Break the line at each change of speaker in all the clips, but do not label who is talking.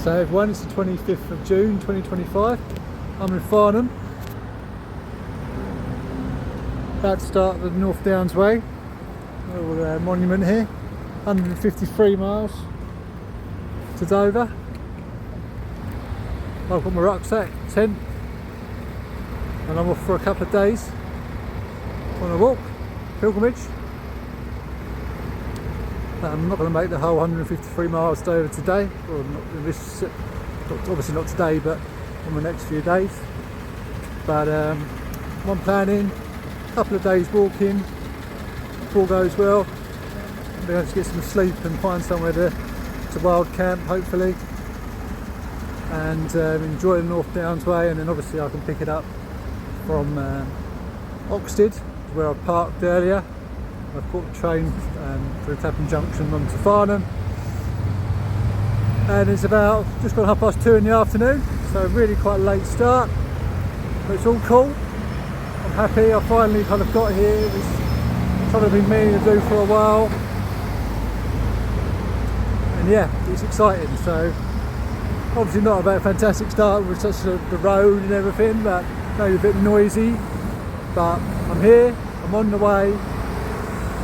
So everyone, it's the 25th of June 2025. I'm in Farnham. About to start the North Downs Way. Little monument here. 153 miles to Dover. I've got my rucksack, tent, and I'm off for a couple of days on a walk, pilgrimage. I'm not going to make the whole 153 miles to Dover today, or not in this, obviously not today, but in the next few days. But I'm planning a couple of days walking. If all goes well, I'll be able to get some sleep and find somewhere to wild camp, hopefully, and enjoy the North Downs Way. And then obviously I can pick it up from Oxted, where I parked earlier. I've caught the train through Clapham Junction onto Farnham, and it's about just gone 2:30 in the afternoon, so really quite a late start, but it's all cool. I'm happy I finally kind of got here. It was something I've been meaning to do for a while, and yeah, it's exciting. So obviously not about a fantastic start with such the road and everything, but maybe a bit noisy, but I'm here, I'm on the way.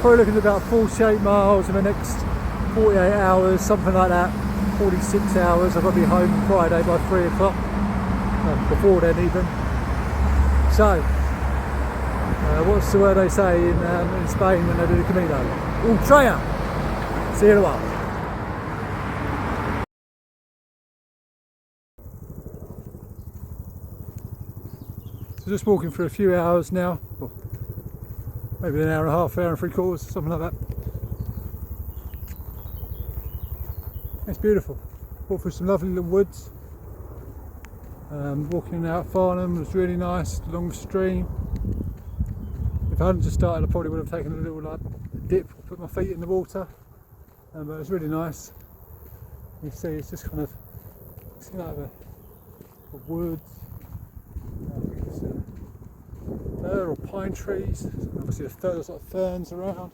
Probably looking at about 48 miles in the next 48 hours, something like that, 46 hours. I've got to be home Friday by 3 o'clock, before then even. So, what's the word they say in Spain when they do the Camino? Un train! See you in a while. So just walking for a few hours now. Maybe an hour and a half, hour and 3/4, something like that. It's beautiful. Walked through some lovely little woods. Walking out Farnham was really nice, long stream. If I hadn't just started, I probably would have taken a little dip, put my feet in the water. But it was really nice. You see, it's just kind of, it's like the woods. Fir or pine trees, obviously there's like ferns around.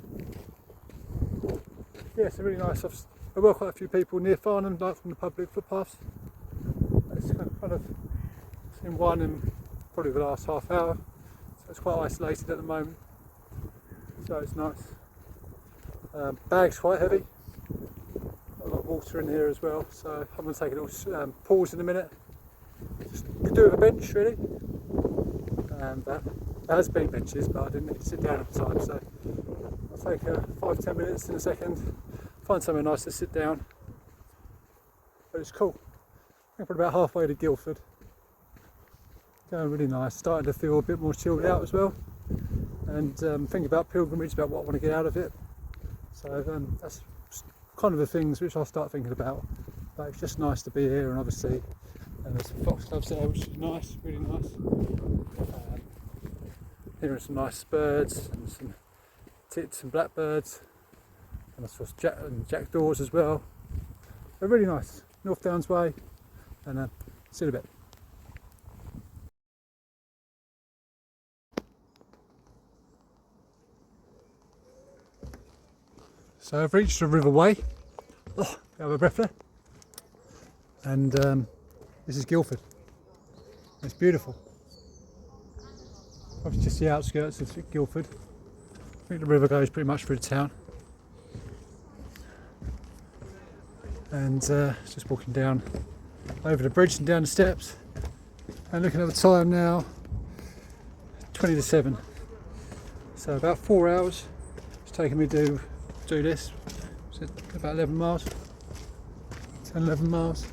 Yeah, it's really nice. There were quite a few people near Farnham, like from the public footpaths. It's kind of seen one in probably the last half hour, so it's quite isolated at the moment. So it's nice. Bag's quite heavy. Got a lot of water in here as well, so I'm going to take a little pause in a minute. Just could do with a bench really. There has been benches, but I didn't need to sit down at the time, so I'll take 5-10 minutes in a second, find somewhere nice to sit down. But it's cool. I think we're about halfway to Guildford. Going really nice, starting to feel a bit more chilled out as well, and thinking about pilgrimage, about what I want to get out of it. So that's kind of the things which I'll start thinking about. But it's just nice to be here, and obviously there's some foxgloves there, which is nice, really nice. Hearing some nice birds and some tits and blackbirds, and I saw jackdaws as well. They're really nice. North Downs Way, and see you in a bit. So I've reached the riverway. Oh, have a breath there. And this is Guildford. It's beautiful. Obviously just the outskirts of Guildford. I think the river goes pretty much through the town. And just walking down over the bridge and down the steps. And looking at the time now, 20 to 7. So about 4 hours it's taken me to do this. So about 11 miles. 10, 11 miles.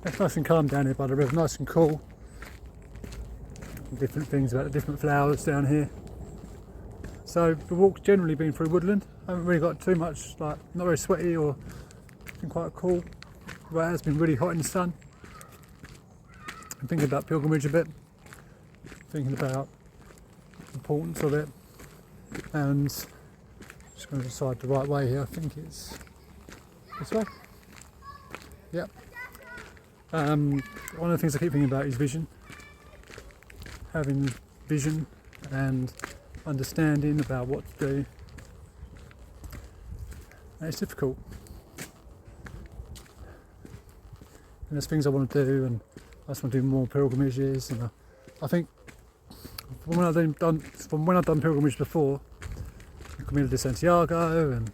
It's nice and calm down here by the river, nice and cool. Different things about the different flowers down here. So the walk's generally been through woodland. I haven't really got too much, not very sweaty, or been quite cool. But it has been really hot in the sun. I'm thinking about pilgrimage a bit, thinking about the importance of it, and just going to decide the right way here. I think it's this way. Yep. One of the things I keep thinking about is vision. Having vision and understanding about what to do. And it's difficult. And there's things I want to do, and I just want to do more pilgrimages. And I think from when I've done pilgrimage before, Camino de Santiago and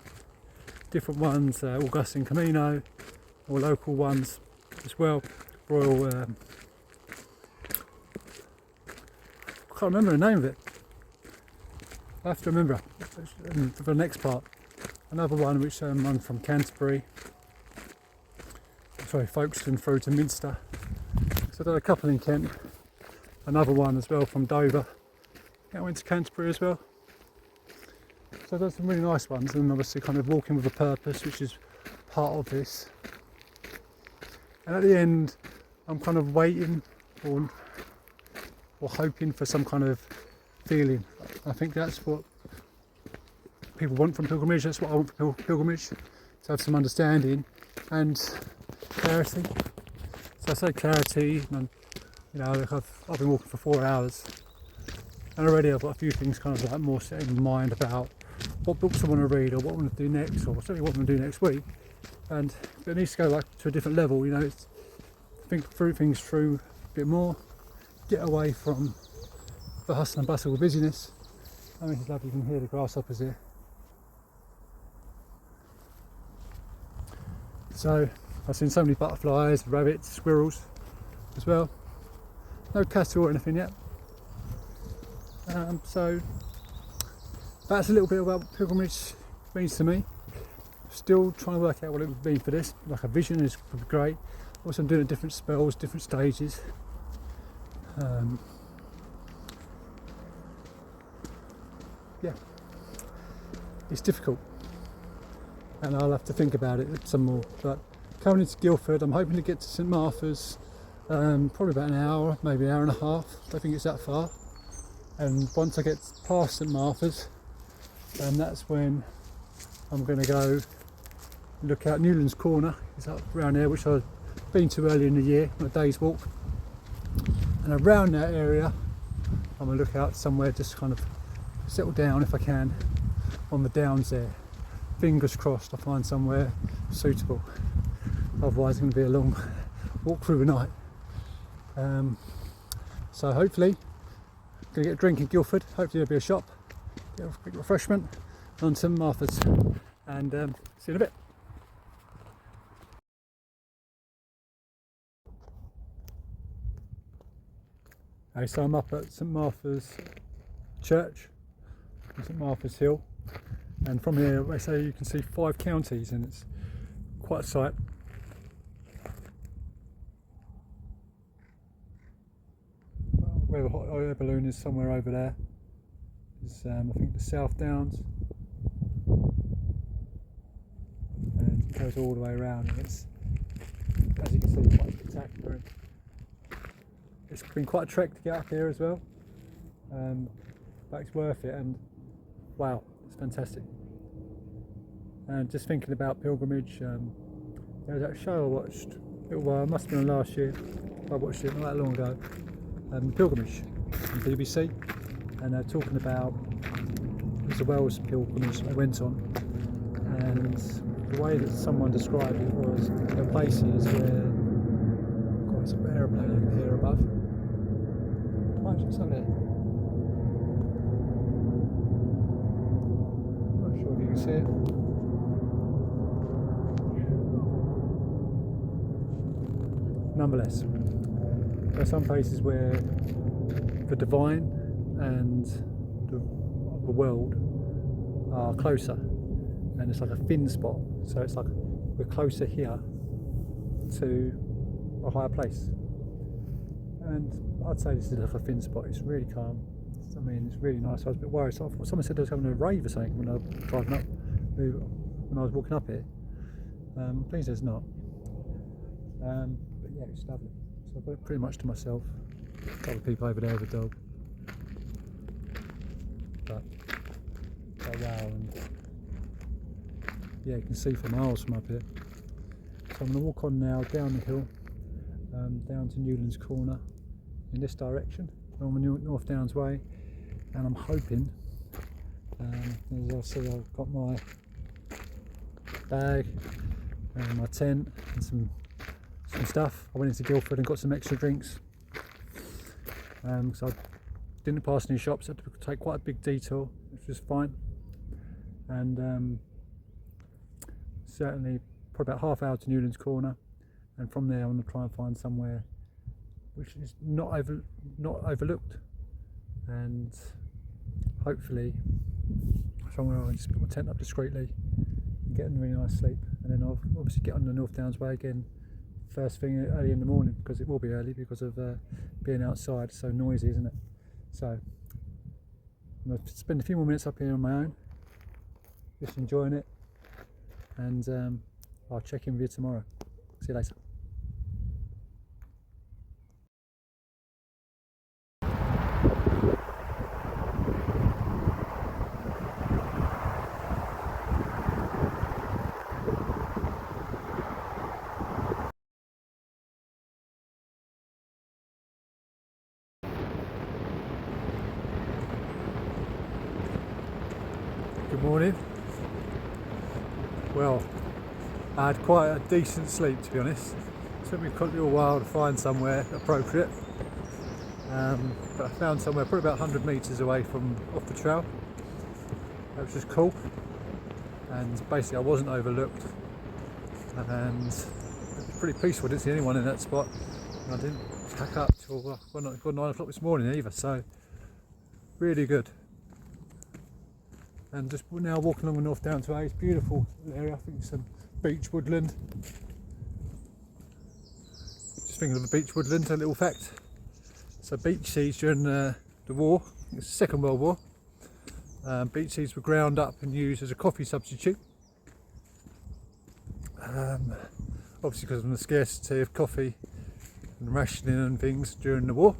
different ones, Augustine Camino, or local ones as well. Royal, I can't remember the name of it. I have to remember for the next part. Another one which run from Canterbury, Folkestone through to Minster. So I've done a couple in Kent. Another one as well from Dover. I went to Canterbury as well. So I've done some really nice ones, and obviously kind of walking with a purpose, which is part of this. And at the end, I'm kind of waiting or hoping for some kind of feeling. I think that's what people want from pilgrimage. That's what I want from pilgrimage, to have some understanding and clarity. So I say clarity, and I've been walking for 4 hours, and already I've got a few things kind of like more set in mind about what books I want to read, or what I want to do next, or certainly what I'm going to do next week. And it needs to go like to a different level, it's think through things through a bit more, get away from the hustle and bustle of busyness. I mean, it's lovely, you can hear the grasshoppers here. So I've seen so many butterflies, rabbits, squirrels as well. No cattle or anything yet. So that's a little bit about what pilgrimage means to me. Still trying to work out what it would mean for this. Like a vision is would be great. Also I'm doing it at different spells, different stages. Yeah, it's difficult, and I'll have to think about it some more. But coming into Guildford, I'm hoping to get to St Martha's, probably about an hour, maybe an hour and a half. I don't think it's that far. And once I get past St Martha's, then that's when I'm going to go look out Newlands Corner. It's up around there, which I've been to earlier in the year on a day's walk. And around that area, I'm going to look out somewhere, just kind of settle down if I can on the downs there. Fingers crossed I find somewhere suitable. Otherwise it's going to be a long walk through the night. So hopefully, I'm going to get a drink in Guildford. Hopefully there'll be a shop, get a quick refreshment on St Martha's, and see you in a bit. Okay, so I'm up at St Martha's Church, St Martha's Hill, and from here they say you can see 5 counties, and it's quite a sight. Where the hot air balloon is, somewhere over there, is I think the South Downs, and it goes all the way around, and it's, as you can see, quite spectacular. It's been quite a trek to get up here as well, but it's worth it, and wow, it's fantastic. And just thinking about pilgrimage, there was that show I watched a little while, it must have been last year, I watched it not that long ago, Pilgrimage on BBC, and they're talking about it was a Wales pilgrimage they went on, and the way that someone described it was there are places where, God, there's an aeroplane over here above. Why is it so there? Not sure if you can see it. Nonetheless, there are some places where the divine and the world are closer, and it's like a thin spot, so it's like we're closer here to a higher place. And I'd say this is like a thin spot. It's really calm. I mean, it's really nice. I was a bit worried. So someone said they was having a rave or something when I was driving up, when I was walking up here. Please, there's not. But yeah, it's lovely. So I've got it pretty much to myself. A couple of people over there with a dog. But wow, and yeah, you can see for miles from up here. So I'm going to walk on now down the hill, down to Newlands Corner in this direction, on the North Downs Way, and I'm hoping As I see, I've got my bag and my tent and some stuff. I went into Guildford and got some extra drinks. So I didn't pass any shops, I had to take quite a big detour, which was fine. And certainly probably about half hour to Newlands Corner, and from there I'm going to try and find somewhere which is not overlooked, and hopefully somewhere I can just put my tent up discreetly and get a really nice sleep, and then I'll obviously get on the North Downs Way again first thing early in the morning, because it will be early because of being outside. It's so noisy, isn't it? So I'm going to spend a few more minutes up here on my own, just enjoying it, and I'll check in with you tomorrow. See you later. Good morning. Well, I had quite a decent sleep, to be honest. It took me quite a little while to find somewhere appropriate, but I found somewhere probably about 100 metres away from off the trail. That was just cool, and basically I wasn't overlooked, and it was pretty peaceful. I didn't see anyone in that spot, and I didn't pack up till well, 9 o'clock this morning either, so really good. And just now walking along the North Downs Way. It's a beautiful area. I think it's some beech woodland. Just thinking of a beech woodland, a little fact. So beech seeds during the war, it's the Second World War. Beech seeds were ground up and used as a coffee substitute. Obviously because of the scarcity of coffee and rationing and things during the war.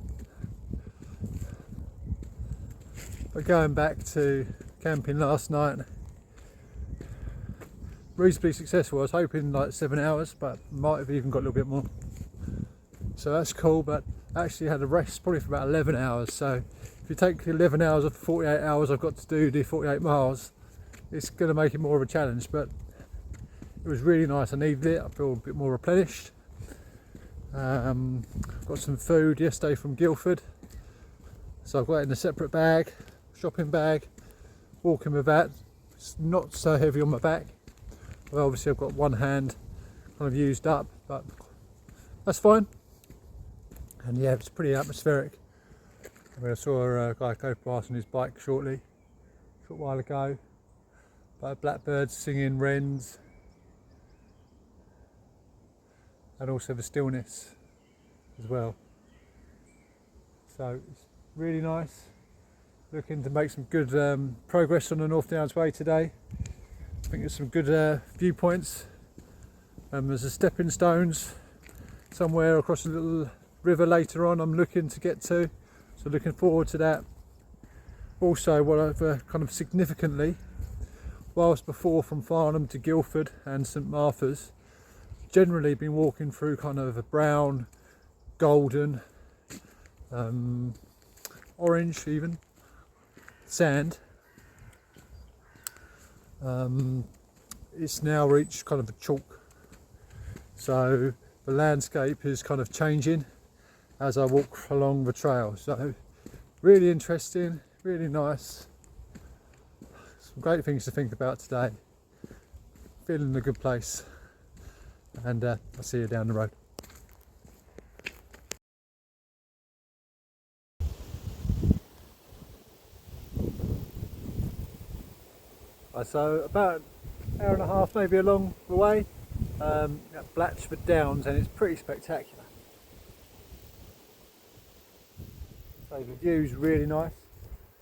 But going back to camping last night, reasonably successful. I was hoping like 7 hours, but might have even got a little bit more, so that's cool. But I actually had a rest probably for about 11 hours, so if you take 11 hours of the 48 hours I've got to do the 48 miles, it's going to make it more of a challenge. But it was really nice. I needed it. I feel a bit more replenished. Got some food yesterday from Guildford, so I've got it in a separate bag, shopping bag. Walking with that, it's not so heavy on my back. Well, obviously I've got one hand kind of used up, but that's fine. And yeah, it's pretty atmospheric. I mean, I saw a guy go past on his bike a short while ago, but blackbirds singing, wrens, and also the stillness as well. So it's really nice. Looking to make some good progress on the North Downs Way today. I think there's some good viewpoints. There's a stepping stones somewhere across a little river later on I'm looking to get to, so looking forward to that. Also, what I've kind of significantly, whilst before from Farnham to Guildford and St Martha's, generally been walking through kind of a brown, golden, orange even, sand. It's now reached kind of a chalk, so the landscape is kind of changing as I walk along the trail. So really interesting, really nice, some great things to think about today. Feeling in a good place, and I'll see you down the road. So about an hour and a half maybe along the way, at Blatchford Downs, and it's pretty spectacular. So the view's really nice,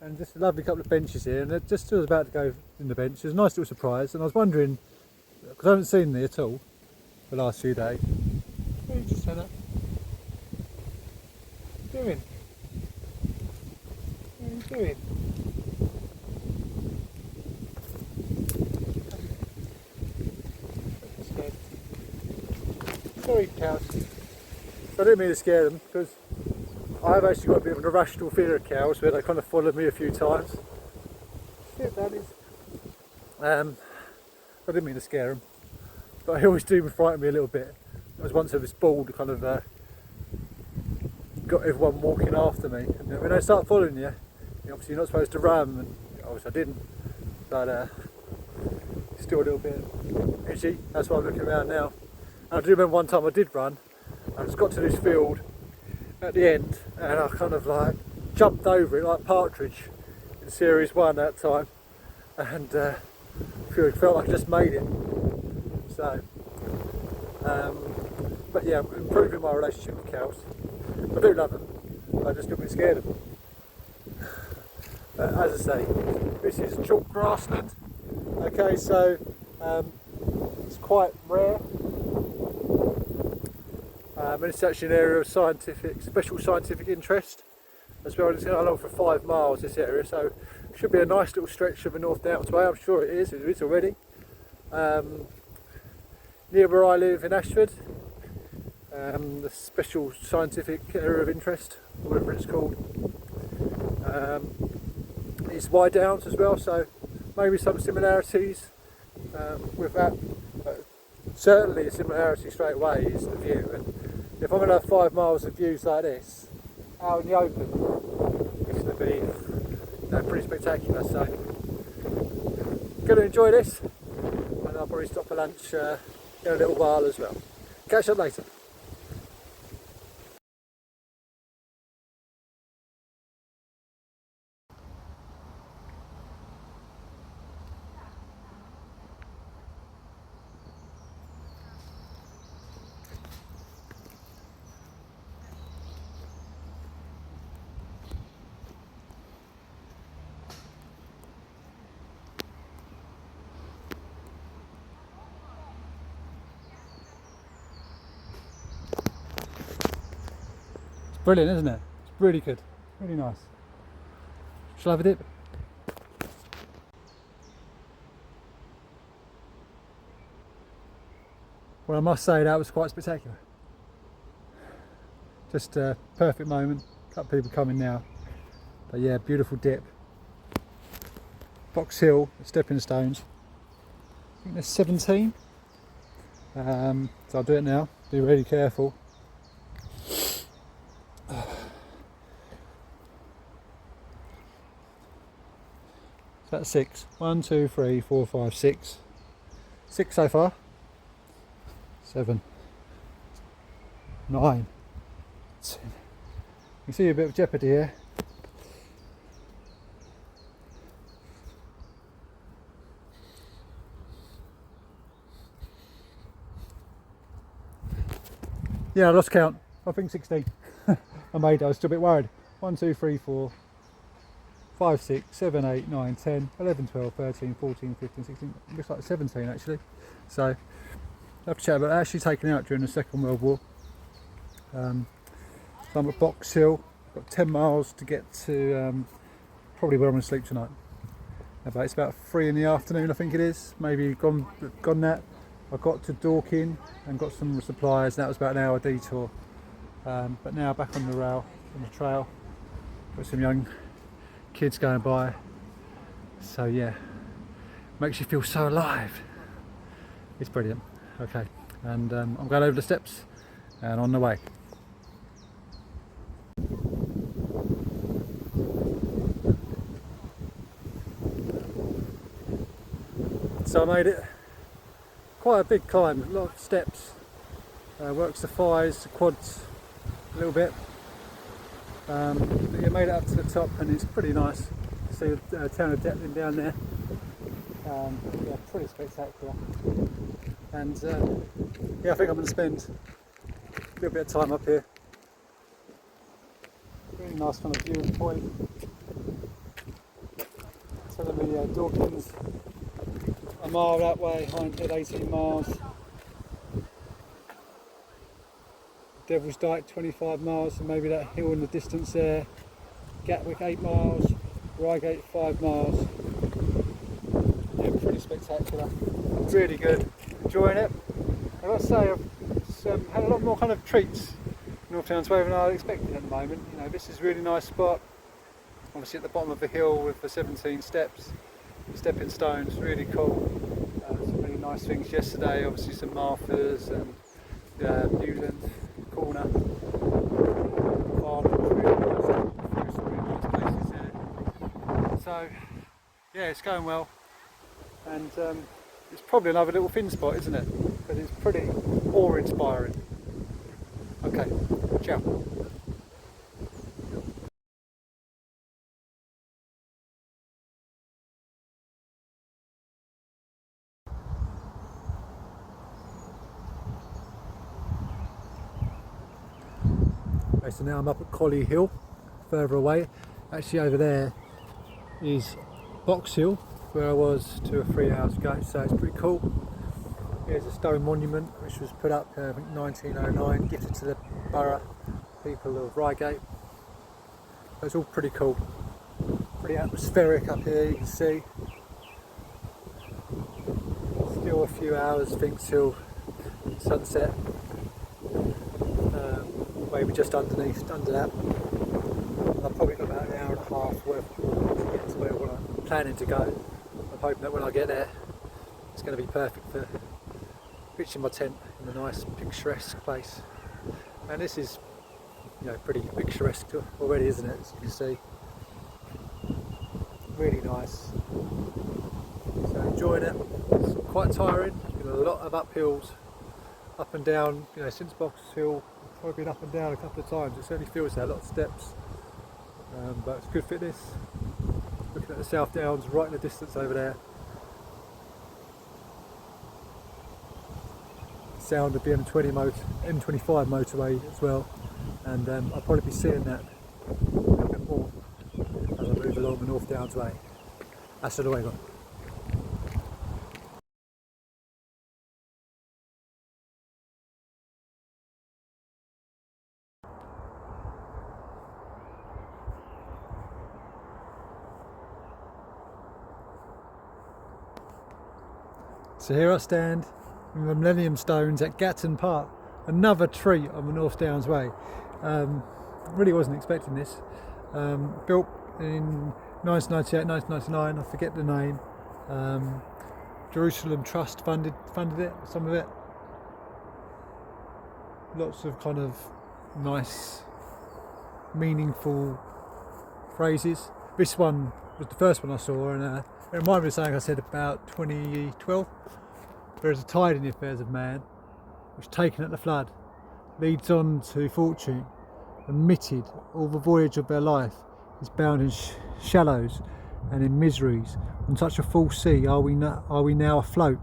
and just a lovely couple of benches here, and just as I was about to go in the bench, there's a nice little surprise, and I was wondering, because I haven't seen them at all the last few days. What are you just saying that? What are you doing? What are you doing? Sorry, cows. I didn't mean to scare them, because I've actually got a bit of an irrational fear of cows, where they kind of followed me a few times. Here, daddies. I didn't mean to scare them, but I always do frighten me a little bit. I was once of this bald kind of got everyone walking after me, and when they start following you, obviously you're not supposed to run, and obviously I didn't, but still a little bit itchy. That's why I'm looking around now. And I do remember one time I did run. I just got to this field at the end, and I kind of like jumped over it like Partridge in Series 1 that time, and felt like I just made it. So, but yeah, improving my relationship with cows. I do love them, but I just got a bit scared of them. As I say, this is chalk grassland. Okay, so it's quite rare, and it's actually an area of special scientific interest as well. It's going along for 5 miles, this area, so it should be a nice little stretch of the North Downs Way. I'm sure it is already. Near where I live in Ashford, the special scientific area of interest, whatever it's called, is Wye Downs as well, so maybe some similarities with that. Certainly a similarity straight away is the view, and if I'm going to have 5 miles of views like this out in the open, it's going to be pretty spectacular. So going to enjoy this, and I'll probably stop for lunch in a little while as well. Catch up later. Brilliant, isn't it? It's really good, really nice. Shall I have a dip? Well, I must say that was quite spectacular. Just a perfect moment. A couple of people coming now, but yeah, beautiful dip. Box Hill, stepping stones. I think there's 17. So I'll do it now. Be really careful. That's 6. 1, 2, 3, 4, 5, 6. 6 so far. 7. 9. 10. You can see a bit of jeopardy here. Yeah, I lost count. I think 16. I was still a bit worried. 1, 2, 3, 4. 5, 6, 7, 8, 9, 10, 11, 12, 13, 14, 15, 16, looks like 17 actually. So I'll have to chat about actually taken out during the Second World War. So I'm at Box Hill, got 10 miles to get to probably where I'm going to sleep tonight. It's about 3 in the afternoon I think it is, maybe gone that. I got to Dorking and got some supplies, and that was about an hour detour. But now back on the trail, got some young kids going by, so yeah, makes you feel so alive. It's brilliant. Okay, and I'm going over the steps and on the way. So I made it. Quite a big climb, a lot of steps. Works the thighs, the quads a little bit. But you made it up to the top, and it's pretty nice to see the town of Gatton down there. Yeah, pretty spectacular. And yeah, I think I'm going to spend a little bit of time up here. Really nice kind of viewing point. Telling me Dorking's a mile that way, Hindhead 18 miles. Devil's Dyke 25 miles, so maybe that hill in the distance there. Gatwick 8 miles, Reigate 5 miles. Yeah, pretty spectacular. Really good. Enjoying it. I've got to say, I've had a lot more kind of treats in North Downs Way than I was expecting at the moment. You know, this is a really nice spot. Obviously at the bottom of the hill with the 17 steps. stepping stones, really cool. Some really nice things yesterday, obviously some Marthas and Newland corner. Farnham was really nice, some really nice places there. So yeah, it's going well, and it's probably another little fin spot, isn't it? But it's pretty awe-inspiring. Okay, ciao. Okay, so now I'm up at Collie Hill, further away. Actually over there is Box Hill, where I was 2 or 3 hours ago, so it's pretty cool. Here's a stone monument which was put up I think 1909, gifted to the borough people of Reigate. It's all pretty cool, pretty atmospheric up here, you can see. Still a few hours I think till sunset. Maybe just under that. I've probably got about an hour and a half worth to get to where I'm planning to go. I'm hoping that when I get there it's going to be perfect for pitching my tent in a nice picturesque place. And this is, pretty picturesque already, isn't it? As you can see, really nice. So enjoying it. It's quite tiring. A lot of uphills, up and down. Since Box Hill, I've probably been up and down a couple of times. It certainly feels like a lot of steps, but it's good fitness. Looking at the South Downs right in the distance over there. Sound of the M25 motorway as well, and I'll probably be seeing that a little bit more as I move along the North Downs way. That's the way gone. So here I stand in the Millennium Stones at Gatton Park, another treat on the North Downs Way. Really wasn't expecting this. Built in 1998, 1999, I forget the name. Jerusalem Trust funded it, some of it. Lots of kind of nice, meaningful phrases. This one was the first one I saw, and it reminded me of something I said about 2012. There is a tide in the affairs of man, which taken at the flood, leads on to fortune, admitted all the voyage of their life is bound in shallows and in miseries. On such a full sea are we now afloat,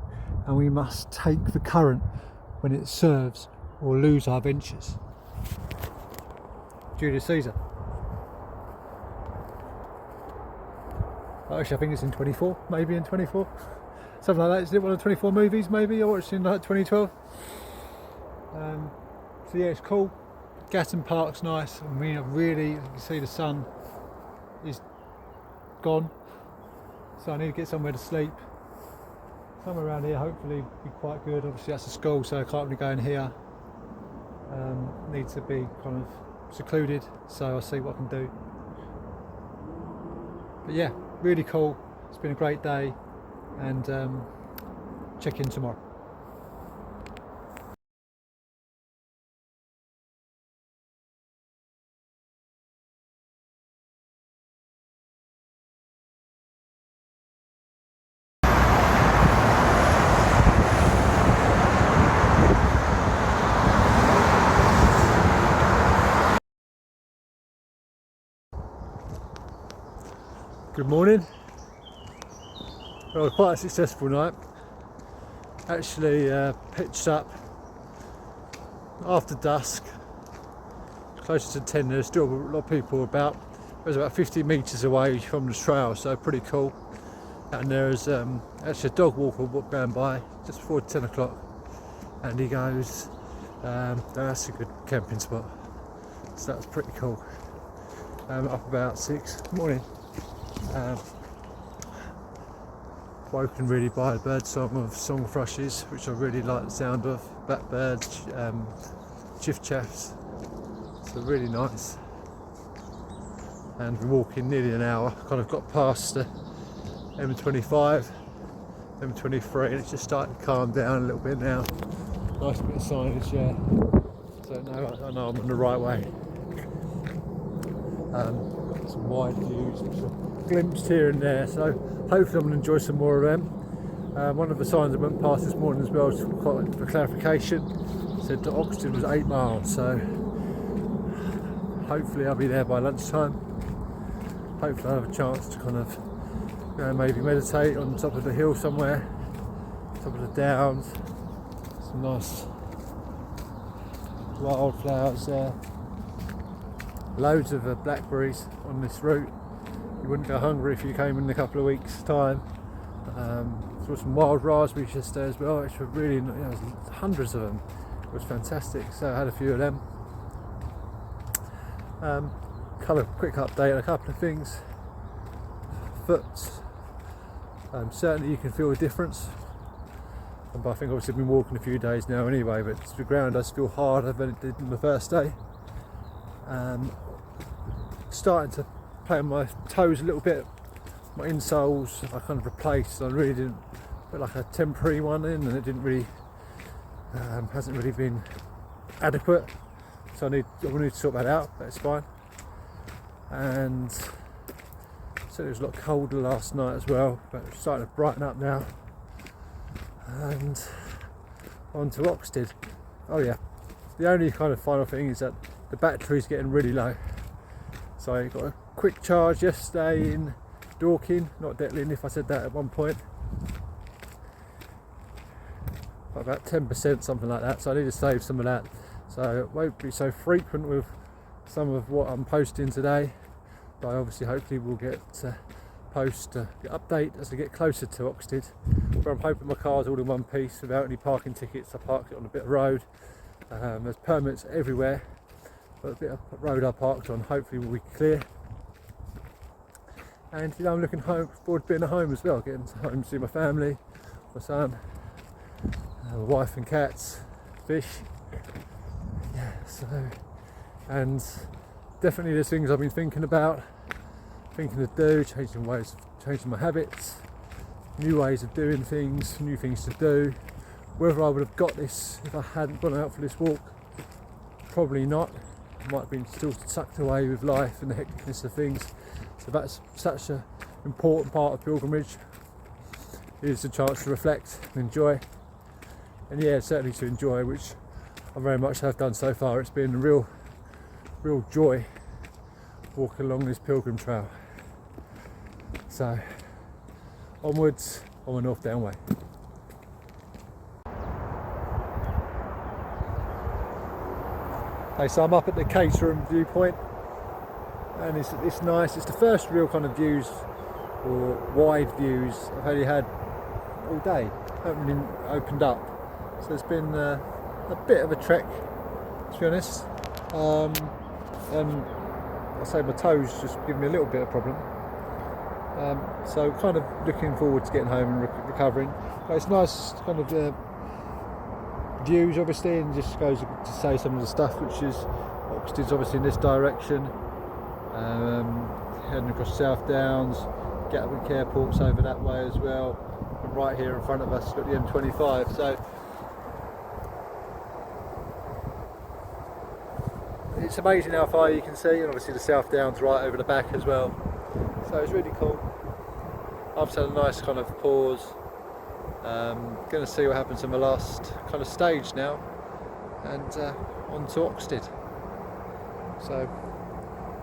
and we must take the current when it serves, or lose our ventures. Julius Caesar. Actually, I think it's in 24, maybe in 24. Something like that. Is it one of the 24 movies, maybe? I watched in like 2012. So yeah, it's cool. Gatton Park's nice. I mean, really, you can see the sun is gone. So I need to get somewhere to sleep. Somewhere around here, hopefully, be quite good. Obviously, that's a school, so I can't really go in here. Need to be kind of secluded, so I'll see what I can do. But yeah, really cool. It's been a great day, and check in tomorrow. Good morning. Well, quite a successful night. Actually pitched up after dusk, closer to 10. There's still a lot of people about. It was about 50 metres away from the trail, so pretty cool. And there's actually a dog walker going by just before 10 o'clock, and he goes, that's a good camping spot. So that's pretty cool. Up about 6. Morning. Woken really by a bird song of song thrushes, which I really like the sound of. Blackbirds, chiff-chaffs, so really nice. And we're walking nearly an hour, kind of got past the M25, M23, and it's just starting to calm down a little bit now. Nice bit of signage, yeah. So now I know I'm on the right way. Some wide views, which are glimpsed here and there, so hopefully I'm going to enjoy some more of them. One of the signs I went past this morning as well, for clarification, said that Oxted was 8 miles, so hopefully I'll be there by lunchtime. Hopefully I'll have a chance to kind of maybe meditate on top of the hill somewhere, top of the downs. Some nice wildflowers there. Loads of blackberries on this route. You wouldn't go hungry if you came in a couple of weeks' time. Saw some wild raspberries yesterday as well, which were really, you know, hundreds of them. It was fantastic, so I had a few of them. Quick update on a couple of things. Foot, certainly you can feel a difference. But I think obviously I've been walking a few days now anyway, but the ground does feel harder than it did on the first day. Starting to play on my toes a little bit. My insoles I kind of replaced. I really didn't put like a temporary one in, and it didn't really hasn't really been adequate. So I will need to sort that out. That's fine. And so it was a lot colder last night as well, but it's starting to brighten up now. And on to Oxted. Oh yeah, the only kind of final thing is that the battery's getting really low. So I got a quick charge yesterday in Dorking, not Detling if I said that at one point, about 10%, something like that, so I need to save some of that, so it won't be so frequent with some of what I'm posting today, but I obviously hopefully will get post update as I get closer to Oxted, where I'm hoping my car's all in one piece without any parking tickets. I parked it on a bit of road. There's permits everywhere, but a bit of road I parked on hopefully will be clear. And you know, I'm looking forward to being at home as well, getting home to see my family, my son, my wife and cats, fish. Yeah, so, and definitely there's things I've been thinking about, thinking to do, changing my habits, new ways of doing things, new things to do. Whether I would have got this if I hadn't gone out for this walk, probably not. I might have been still sucked away with life and the hecticness of things. So that's such an important part of pilgrimage, is the chance to reflect and enjoy. And yeah, certainly to enjoy, which I very much have done so far. It's been a real joy walking along this pilgrim trail. So onwards on the North Down Way. Okay, so I'm up at the Caterham viewpoint, and it's nice. It's the first real kind of views, or wide views, I've only had all day. Haven't really opened up, so it's been a bit of a trek, to be honest. And I say my toes just give me a little bit of problem. So kind of looking forward to getting home and recovering. But it's nice kind of views obviously, and just goes to say some of the stuff, which is Oxted's obviously in this direction, heading across South Downs, Gatton Airport's over that way as well, and right here in front of us we've got the M25. So it's amazing how far you can see, and obviously the South Downs right over the back as well, so it's really cool. I've had a nice kind of pause. Going to see what happens in the last kind of stage now, and on to Oxted. So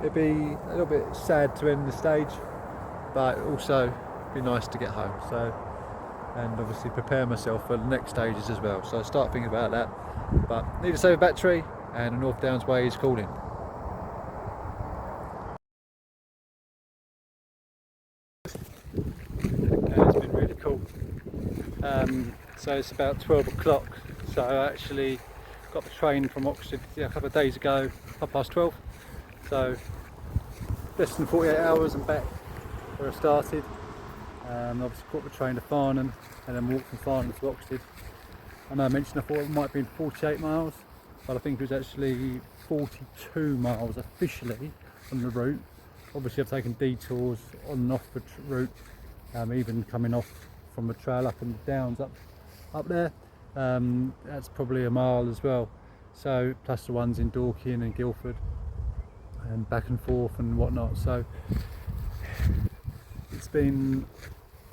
it'd be a little bit sad to end the stage, but also be nice to get home. So, and obviously prepare myself for the next stages as well. So I start thinking about that. But need to save a battery, and the North Downs Way is calling. It's been really cool. So it's about 12 o'clock, so I actually got the train from Oxted a couple of days ago, 12:30, so less than 48 hours and back where I started. Obviously caught the train to Farnham and then walked from Farnham to Oxted. I know I mentioned I thought it might have been 48 miles, but I think it was actually 42 miles officially on the route. Obviously I've taken detours on and off the route even coming off from a trail up in the downs up there, that's probably a mile as well. So plus the ones in Dorking and Guildford and back and forth and whatnot. So it's been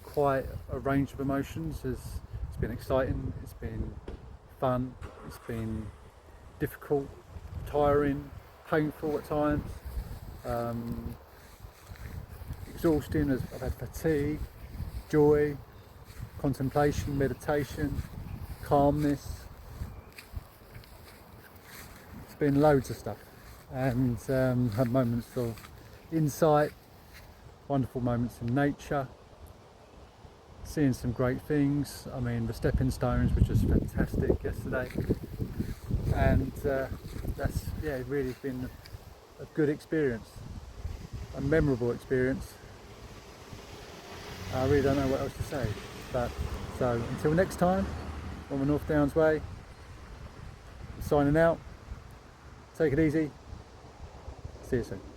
quite a range of emotions. It's been exciting, it's been fun, it's been difficult, tiring, painful at times, exhausting. I've had fatigue, joy, contemplation, meditation, calmness. It's been loads of stuff, and had moments of insight, wonderful moments in nature, seeing some great things. I mean, the stepping stones were just fantastic yesterday, and that's really been a good experience, a memorable experience. I really don't know what else to say, but so until next time on the North Downs Way, signing out. Take it easy. See you soon.